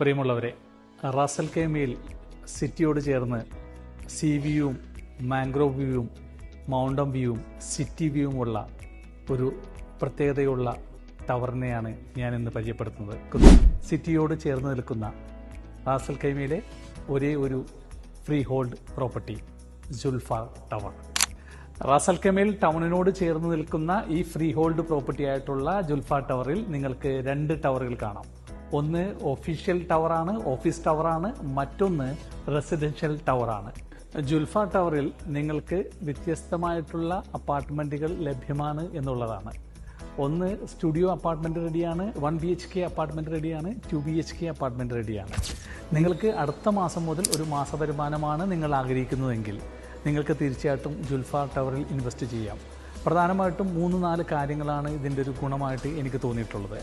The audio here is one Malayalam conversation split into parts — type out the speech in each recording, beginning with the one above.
പ്രിയമുള്ളവരെ, റാസൽ കൈമയിൽ സിറ്റിയോട് ചേർന്ന് സീ വ്യൂവും മാംഗ്രോവ് വ്യൂവും മൗണ്ടൻ വ്യൂവും സിറ്റി വ്യൂവും ഉള്ള ഒരു പ്രത്യേകതയുള്ള ടവറിനെയാണ് ഞാൻ ഇന്ന് പരിചയപ്പെടുത്തുന്നത്. സിറ്റിയോട് ചേർന്ന് നിൽക്കുന്ന റാസൽ കൈമയിലെ ഒരേ ഒരു free hold property Julphar tower. റാസൽ കൈമയിൽ ടൗണിനോട് ചേർന്ന് നിൽക്കുന്ന ഈ ഫ്രീ ഹോൾഡ് പ്രോപ്പർട്ടി ആയിട്ടുള്ള ജുൽഫാർ ടവറിൽ നിങ്ങൾക്ക് രണ്ട് ടവറുകൾ കാണാം. ഒന്ന് ഒഫീഷ്യൽ ടവറാണ്, ഓഫീസ് ടവറാണ്. മറ്റൊന്ന് റെസിഡൻഷ്യൽ ടവറാണ്. ജുൽഫാർ ടവറിൽ നിങ്ങൾക്ക് വ്യത്യസ്തമായിട്ടുള്ള അപ്പാർട്ട്മെന്റുകൾ ലഭ്യമാണ് എന്നുള്ളതാണ്. ഒന്ന് സ്റ്റുഡിയോ അപ്പാർട്ട്മെന്റ് റെഡിയാണ്, 1 BHK അപ്പാർട്ട്മെന്റ് റെഡിയാണ്, 2 BHK അപ്പാർട്ട്മെന്റ് റെഡിയാണ്. നിങ്ങൾക്ക് അടുത്ത മാസം മുതൽ ഒരു മാസ വരുമാനമാണ് നിങ്ങൾ ആഗ്രഹിക്കുന്നതെങ്കിൽ നിങ്ങൾക്ക് തീർച്ചയായിട്ടും ജുൽഫാർ ടവറിൽ ഇൻവെസ്റ്റ് ചെയ്യാം. പ്രധാനമായിട്ടും 3-4 കാര്യങ്ങളാണ് ഇതിൻ്റെ ഒരു ഗുണമായിട്ട് എനിക്ക് തോന്നിയിട്ടുള്ളത്.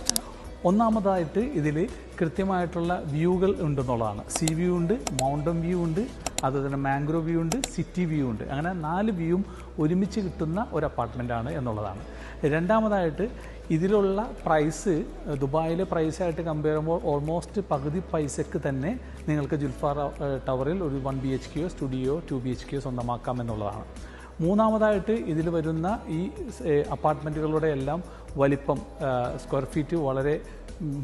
ഒന്നാമതായിട്ട് ഇതിൽ കൃത്യമായിട്ടുള്ള വ്യൂകൾ ഉണ്ടെന്നുള്ളതാണ്. സീ വ്യൂ ഉണ്ട്, മൗണ്ടൻ വ്യൂ ഉണ്ട്, അതുപോലെ തന്നെ മാംഗ്രോവ് വ്യൂ ഉണ്ട്, സിറ്റി വ്യൂ ഉണ്ട്. അങ്ങനെ 4 വ്യൂവും ഒരുമിച്ച് കിട്ടുന്ന ഒരു അപ്പാർട്ട്മെൻറ്റാണ് എന്നുള്ളതാണ്. രണ്ടാമതായിട്ട് ഇതിലുള്ള പ്രൈസ് ദുബായിലെ പ്രൈസായിട്ട് കമ്പയർ ചെയ്യുമ്പോൾ ഓൾമോസ്റ്റ് പകുതി പൈസയ്ക്ക് തന്നെ നിങ്ങൾക്ക് ജുൽഫാർ ടവറിൽ ഒരു 1 BHK സ്റ്റുഡിയോ 2 BHK സ്വന്തമാക്കാം എന്നുള്ളതാണ്. മൂന്നാമതായിട്ട് ഇതിൽ വരുന്ന ഈ അപ്പാർട്ട്മെൻറ്റുകളുടെ എല്ലാം വലിപ്പം സ്ക്വയർ ഫീറ്റ് വളരെ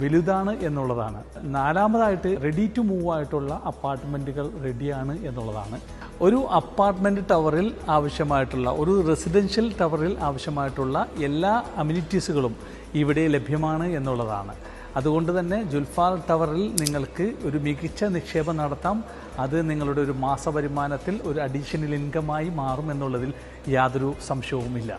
വലുതാണ് എന്നുള്ളതാണ്. നാലാമതായിട്ട് റെഡി ടു മൂവ് ആയിട്ടുള്ള അപ്പാർട്ട്മെൻറ്റുകൾ റെഡിയാണ് എന്നുള്ളതാണ്. ഒരു അപ്പാർട്ട്മെൻറ്റ് ടവറിൽ ആവശ്യമായിട്ടുള്ള, ഒരു റെസിഡൻഷ്യൽ ടവറിൽ ആവശ്യമായിട്ടുള്ള എല്ലാ അമ്യൂണിറ്റീസുകളും ഇവിടെ ലഭ്യമാണ് എന്നുള്ളതാണ്. അതുകൊണ്ട് തന്നെ ജുൽഫാർ ടവറിൽ നിങ്ങൾക്ക് ഒരു മികച്ച നിക്ഷേപം നടത്താം. അത് നിങ്ങളുടെ ഒരു മാസ വരുമാനത്തിൽ ഒരു അഡീഷണൽ ഇൻകമായി മാറും എന്നുള്ളതിൽ യാതൊരു സംശയവുമില്ല.